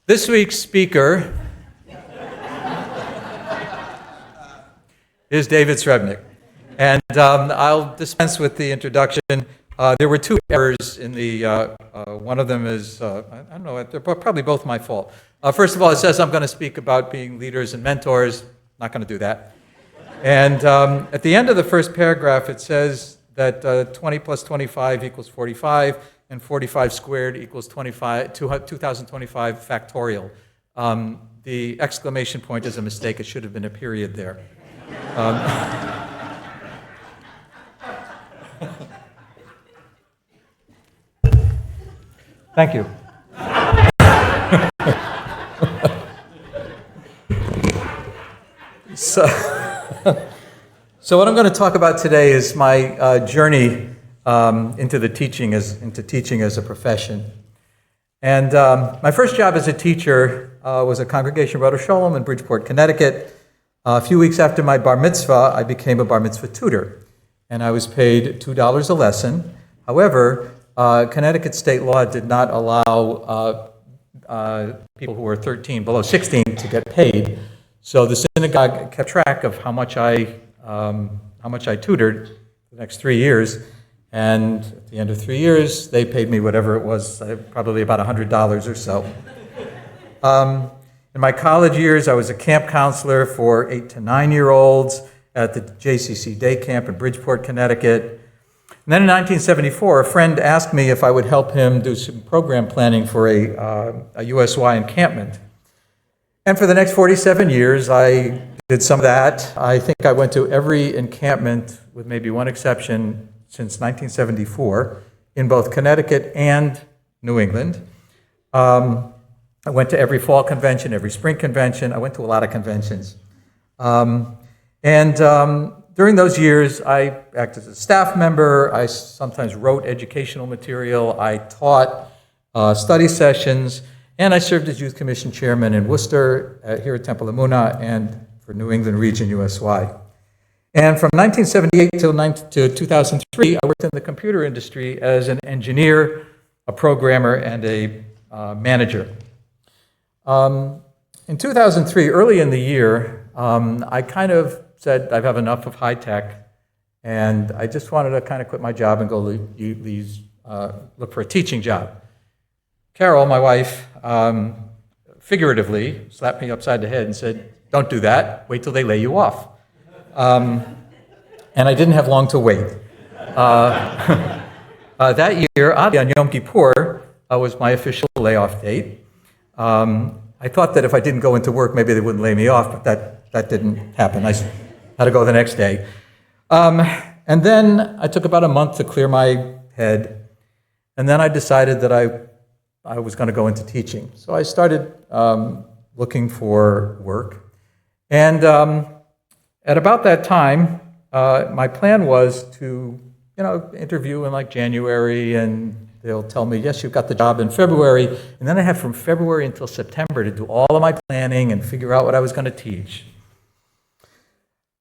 This week's speaker is David Srebnick. And I'll dispense with the introduction. There were two errors in the, one of them is, I don't know, they're probably both my fault. First of all, it says I'm going to speak about being leaders and mentors. Not going to do that. And at the end of the first paragraph, it says that 20 plus 25 equals 45, and 45 squared equals 2025 factorial. The exclamation point is a mistake. It should have been a period there. Thank you. So what I'm going to talk about today is my journey into teaching as a profession. And my first job as a teacher was at Congregation Roder Sholem in Bridgeport, Connecticut. A few weeks after my bar mitzvah, I became a bar mitzvah tutor, and I was paid $2 a lesson. However, Connecticut state law did not allow people who were 13, below 16, to get paid. So the synagogue kept track of how much I tutored for the next 3 years. And at the end of 3 years, they paid me whatever it was, probably about $100 or so. In my college years, I was a camp counselor for 8 to 9-year-olds at the JCC Day Camp in Bridgeport, Connecticut. And then in 1974, a friend asked me if I would help him do some program planning for a USY encampment. And for the next 47 years, I did some of that. I think I went to every encampment, with maybe one exception, since 1974, in both Connecticut and New England. I went to every fall convention, every spring convention. I went to a lot of conventions. During those years, I acted as a staff member. I sometimes wrote educational material. I taught study sessions, and I served as Youth Commission Chairman in Worcester, here at Temple Emunah, and for New England Region USY. And from 1978 to 2003, I worked in the computer industry as an engineer, a programmer, and a manager. In 2003, early in the year, I kind of said I've had enough of high tech, and I just wanted to kind of quit my job and go look for a teaching job. Carol, my wife, figuratively slapped me upside the head and said, "Don't do that. Wait till they lay you off." And I didn't have long to wait. That year, oddly, on Yom Kippur, was my official layoff date. I thought that if I didn't go into work, maybe they wouldn't lay me off, but that didn't happen. I had to go the next day. And then I took about a month to clear my head, and then I decided that I was going to go into teaching. So I started looking for work. And at about that time, my plan was to, interview in like January, and they'll tell me, yes, you've got the job in February. And then I had from February until September to do all of my planning and figure out what I was going to teach.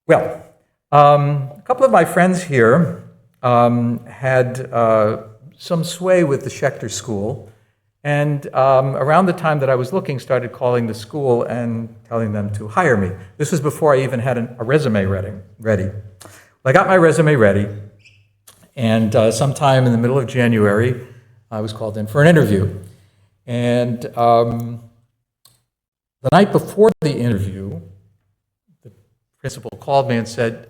Well, a couple of my friends here had some sway with the Schechter School. And around the time that I was looking, started calling the school and telling them to hire me. This was before I even had a resume ready. I got my resume ready, and sometime in the middle of January, I was called in for an interview. And the night before the interview, the principal called me and said,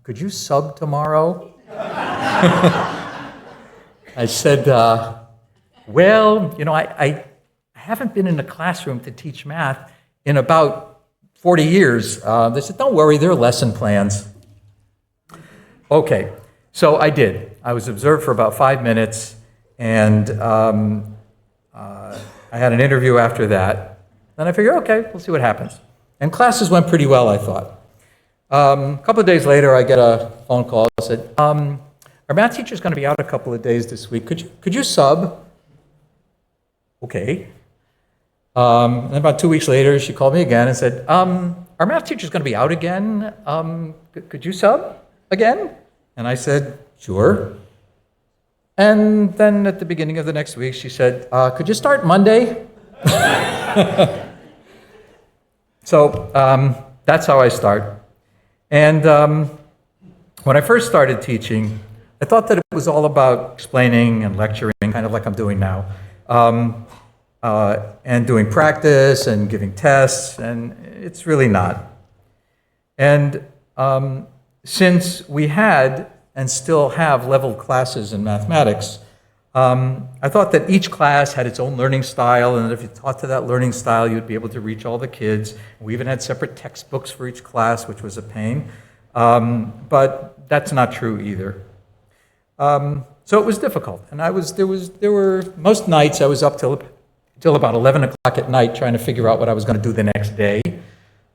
"Could you sub tomorrow?" I said, well, I haven't been in a classroom to teach math in about 40 years. They said, "Don't worry, there are lesson plans." Okay, so I did. I was observed for about 5 minutes, and I had an interview after that. Then I figured, okay, we'll see what happens. And classes went pretty well, I thought. A couple of days later, I get a phone call that said, "Our math teacher's going to be out a couple of days this week. Could you sub?" Okay. And about 2 weeks later, she called me again and said, "Our math teacher's going to be out again. Could you sub again?" And I said, "Sure." And then at the beginning of the next week, she said, "Could you start Monday?" So that's how I start. And when I first started teaching, I thought that it was all about explaining and lecturing, kind of like I'm doing now, and doing practice and giving tests, and it's really not. And since we had and still have leveled classes in mathematics, I thought that each class had its own learning style, and that if you taught to that learning style, you'd be able to reach all the kids. We even had separate textbooks for each class, which was a pain. But that's not true either. So it was difficult, and there were most nights I was up till about 11 o'clock at night trying to figure out what I was going to do the next day.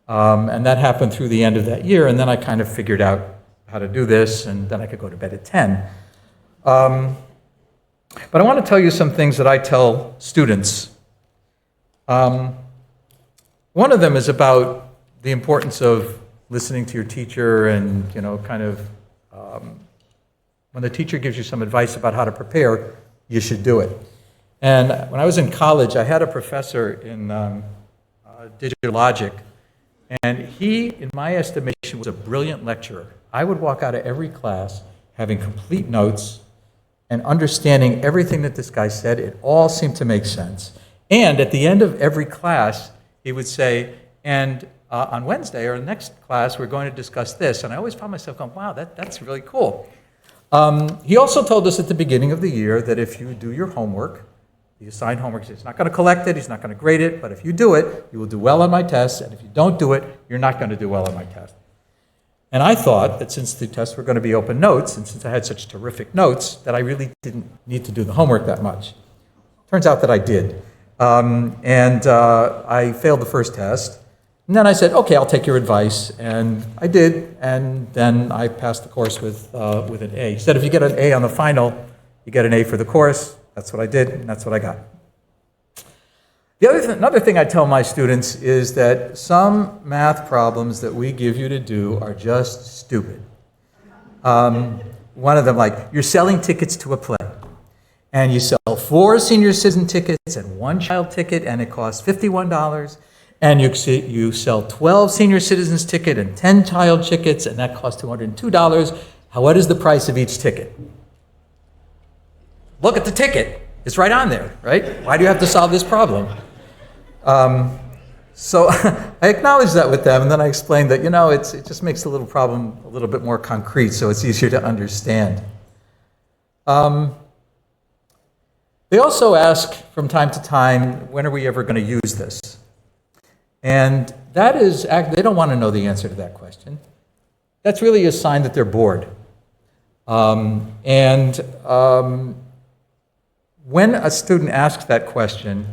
And that happened through the end of that year, and then I kind of figured out how to do this, and then I could go to bed at 10. But I want to tell you some things that I tell students. One of them is about the importance of listening to your teacher and, kind of, when the teacher gives you some advice about how to prepare, you should do it. And when I was in college, I had a professor in digital logic, and he, in my estimation, was a brilliant lecturer. I would walk out of every class having complete notes and understanding everything that this guy said. It all seemed to make sense. And at the end of every class, he would say, and on Wednesday or the next class, we're going to discuss this. And I always found myself going, wow, that's really cool. He also told us at the beginning of the year that if you do your homework, the assigned homework, he's not going to collect it, he's not going to grade it, but if you do it, you will do well on my test, and if you don't do it, you're not going to do well on my test. And I thought that since the tests were going to be open notes, and since I had such terrific notes, that I really didn't need to do the homework that much. Turns out that I did. I failed the first test. And then I said, okay, I'll take your advice. And I did, and then I passed the course with an A. He said, if you get an A on the final, you get an A for the course. That's what I did, and that's what I got. Another thing I tell my students is that some math problems that we give you to do are just stupid. One of them, like, you're selling tickets to a play, and you sell 4 senior citizen tickets and 1 child ticket, and it costs $51, and you sell 12 senior citizens ticket and 10 child tickets, and that costs $202. What is the price of each ticket? Look at the ticket. It's right on there, right? Why do you have to solve this problem? So I acknowledge that with them, and then I explained that, it just makes the little problem a little bit more concrete, so it's easier to understand. They also ask from time to time, when are we ever going to use this? And that is, they don't want to know the answer to that question. That's really a sign that they're bored. When a student asks that question,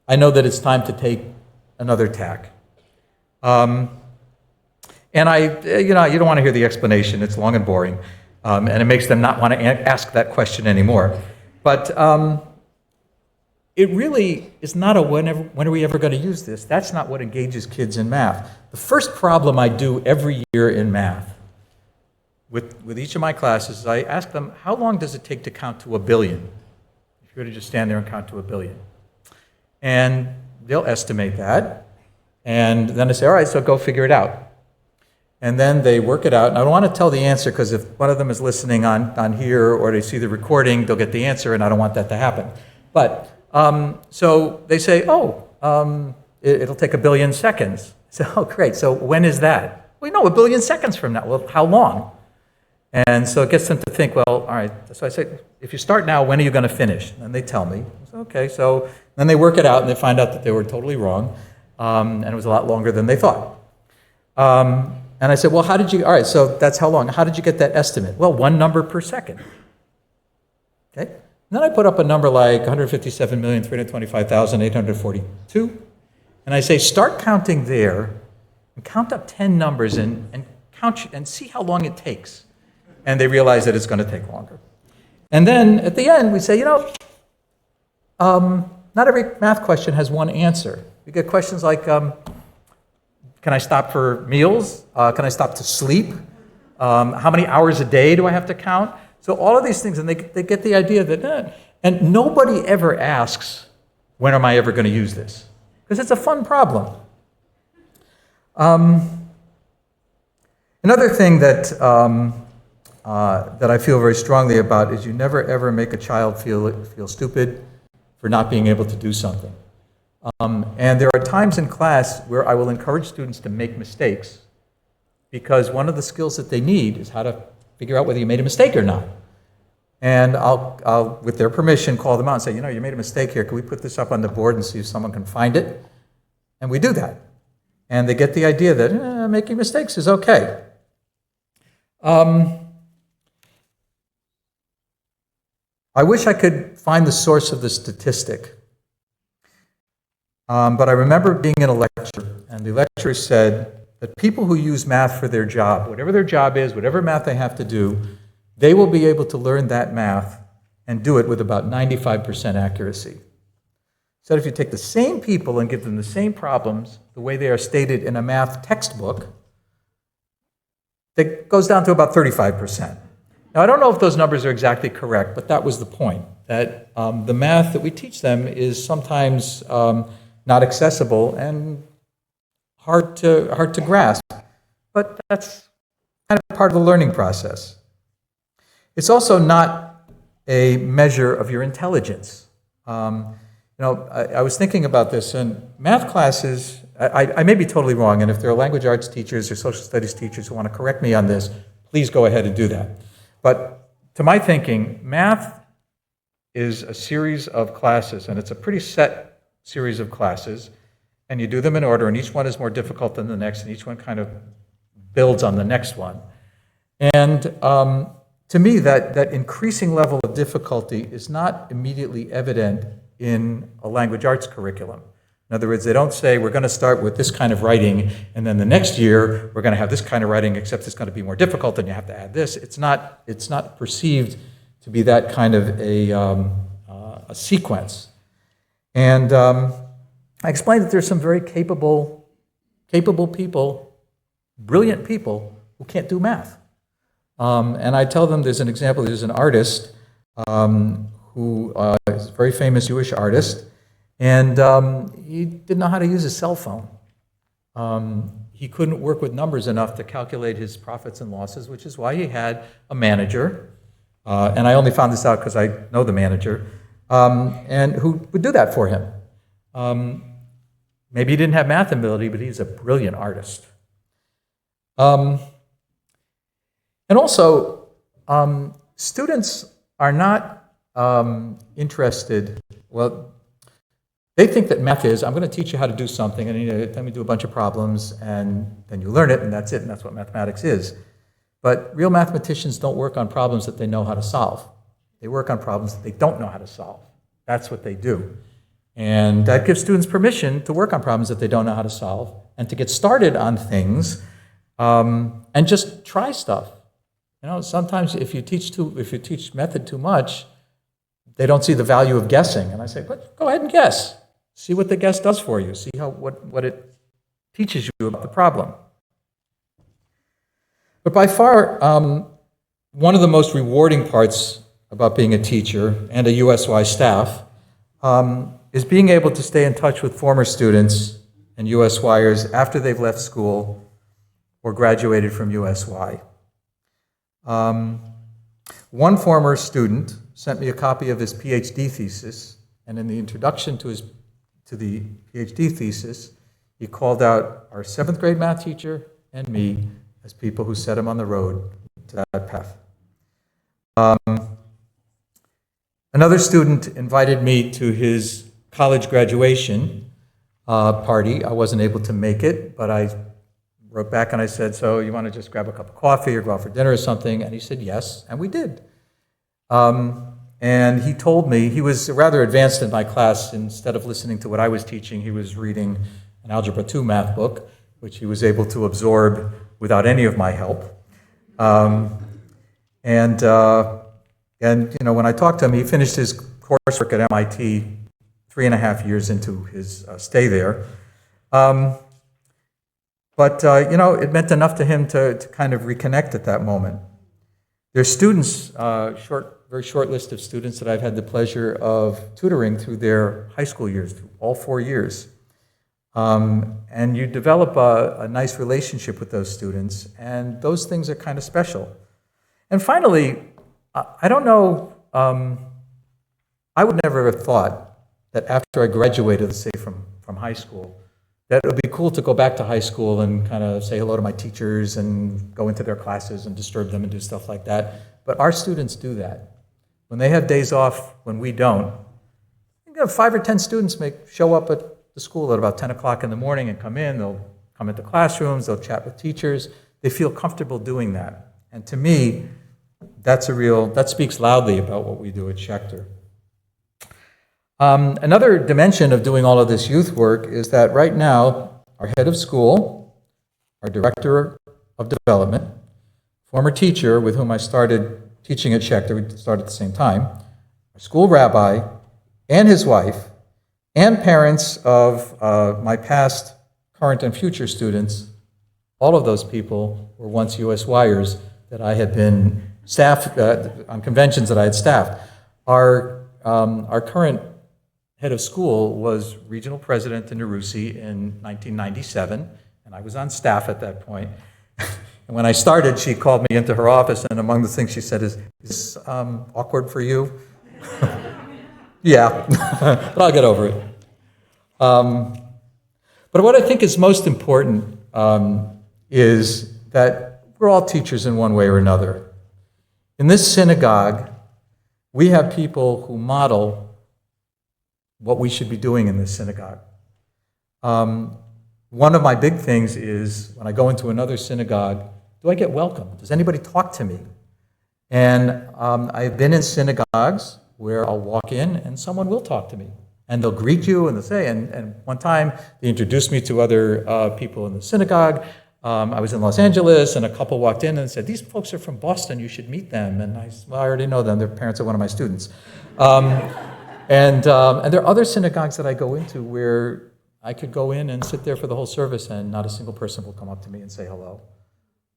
I know that it's time to take another tack. And you don't want to hear the explanation. It's long and boring, and it makes them not want to ask that question anymore. But it really is not a when are we ever going to use this? That's not what engages kids in math. The first problem I do every year in math with each of my classes is I ask them, how long does it take to count to 1 billion? If you were to just stand there and count to 1 billion. And they'll estimate that. And then I say, all right, so go figure it out. And then they work it out. And I don't want to tell the answer, because if one of them is listening on here or they see the recording, they'll get the answer, and I don't want that to happen. But so they say, it'll take 1 billion seconds. I say, oh, great. So when is that? Well, 1 billion seconds from now. Well, how long? And so it gets them to think, well, all right. So I say, if you start now, when are you going to finish? And they tell me. I say, okay. So then they work it out, and they find out that they were totally wrong, and it was a lot longer than they thought. And I said, well, all right, so that's how long. How did you get that estimate? Well, 1 number per second. Okay? And then I put up a number like 157,325,842. And I say, start counting there, and count up 10 numbers and count and see how long it takes. And they realize that it's going to take longer. And then at the end, we say, not every math question has one answer. We get questions like, can I stop for meals? Can I stop to sleep? How many hours a day do I have to count? So all of these things, and they get the idea that, and nobody ever asks when am I ever going to use this? Because it's a fun problem. Another thing that I feel very strongly about is you never ever make a child feel stupid for not being able to do something. And there are times in class where I will encourage students to make mistakes, because one of the skills that they need is how to figure out whether you made a mistake or not. And I'll, with their permission, call them out and say, you know, you made a mistake here. Can we put this up on the board and see if someone can find it? And we do that. And they get the idea that making mistakes is okay. I wish I could find the source of the statistic. But I remember being in a lecture, and the lecturer said that people who use math for their job, whatever their job is, whatever math they have to do, they will be able to learn that math and do it with about 95% accuracy. So if you take the same people and give them the same problems, the way they are stated in a math textbook, that goes down to about 35%. Now, I don't know if those numbers are exactly correct, but that was the point, that the math that we teach them is sometimes not accessible and hard to grasp, but that's kind of part of the learning process. It's also not a measure of your intelligence. I was thinking about this, and math classes, I may be totally wrong, and if there are language arts teachers or social studies teachers who want to correct me on this, please go ahead and do that. But to my thinking, math is a series of classes, and it's a pretty set series of classes, and you do them in order, and each one is more difficult than the next, and each one kind of builds on the next one. And to me, that increasing level of difficulty is not immediately evident in a language arts curriculum. In other words, they don't say, we're going to start with this kind of writing, and then the next year, we're going to have this kind of writing, except it's going to be more difficult, and you have to add this. It's not perceived to be that kind of a sequence. And I explained that there's some very capable people, brilliant people, who can't do math. And I tell them there's an example, there's an artist who is a very famous Jewish artist, and he didn't know how to use a cell phone. He couldn't work with numbers enough to calculate his profits and losses, which is why he had a manager, and I only found this out because I know the manager, and who would do that for him. Maybe he didn't have math ability, but he's a brilliant artist. And also, students are not interested, well, they think that math is, I'm going to teach you how to do something, and let me do a bunch of problems, and then you learn it, and that's it, and that's what mathematics is. But real mathematicians don't work on problems that they know how to solve. They work on problems that they don't know how to solve. That's what they do. And that gives students permission to work on problems that they don't know how to solve, and to get started on things, and just try stuff. Sometimes if you teach method too much, they don't see the value of guessing. And I say, but go ahead and guess. See what the guess does for you. See what it teaches you about the problem. But by far, one of the most rewarding parts about being a teacher and a USY staff is being able to stay in touch with former students and USYers after they've left school or graduated from USY. One former student sent me a copy of his PhD thesis, and in the introduction to the PhD thesis, he called out our 7th grade math teacher and me as people who set him on the road to that path. Another student invited me to his college graduation party. I wasn't able to make it, but I wrote back and I said, so you want to just grab a cup of coffee or go out for dinner or something? And he said yes, and we did. And he told me, he was rather advanced in my class. Instead of listening to what I was teaching, he was reading an Algebra 2 math book, which he was able to absorb without any of my help. And when I talked to him, he finished his coursework at MIT 3.5 years into his stay there. But it meant enough to him to kind of reconnect at that moment. There's students, very short list of students that I've had the pleasure of tutoring through their high school years, through all 4 years. And you develop a nice relationship with those students, and those things are kind of special. And finally, I don't know, I would never have thought that after I graduated, let's say from high school, that it would be cool to go back to high school and kind of say hello to my teachers and go into their classes and disturb them and do stuff like that. But our students do that. When they have days off, when we don't, you have 5 or 10 students show up at the school at about 10 o'clock in the morning and come in. They'll come into classrooms, they'll chat with teachers. They feel comfortable doing that. And to me, that speaks loudly about what we do at Schechter. Another dimension of doing all of this youth work is that right now, our head of school, our director of development, former teacher with whom I started teaching at Schechter, we started at the same time, our school rabbi, and his wife, and parents of my past, current, and future students, all of those people were once U.S. Wires that I had been staffed on conventions that I had staffed. Our current head of school was regional president in Narusi in 1997, and I was on staff at that point. And when I started, she called me into her office, and among the things she said is this awkward for you? Yeah, but I'll get over it. But what I think is most important is that we're all teachers in one way or another. In this synagogue, we have people who model what we should be doing in this synagogue. One of my big things is when I go into another synagogue, do I get welcome? Does anybody talk to me? And I've been in synagogues where I'll walk in and someone will talk to me. And they'll greet you and they'll say, and one time they introduced me to other people in the synagogue. I was in Los Angeles and a couple walked in and said, these folks are from Boston, you should meet them. And I said, well, I already know them, they're parents of one of my students. And there are other synagogues that I go into where I could go in and sit there for the whole service and not a single person will come up to me and say hello.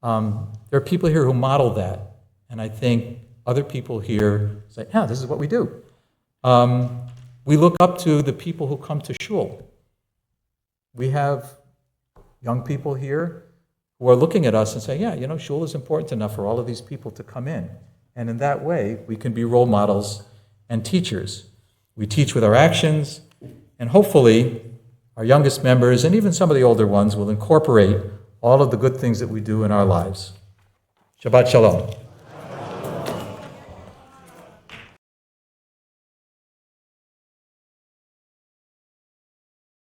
There are people here who model that. And I think other people here say, yeah, this is what we do. We look up to the people who come to shul. We have young people here who are looking at us and say, yeah, you know, shul is important enough for all of these people to come in. And in that way, we can be role models and teachers. We teach with our actions, and hopefully our youngest members and even some of the older ones will incorporate all of the good things that we do in our lives. Shabbat Shalom.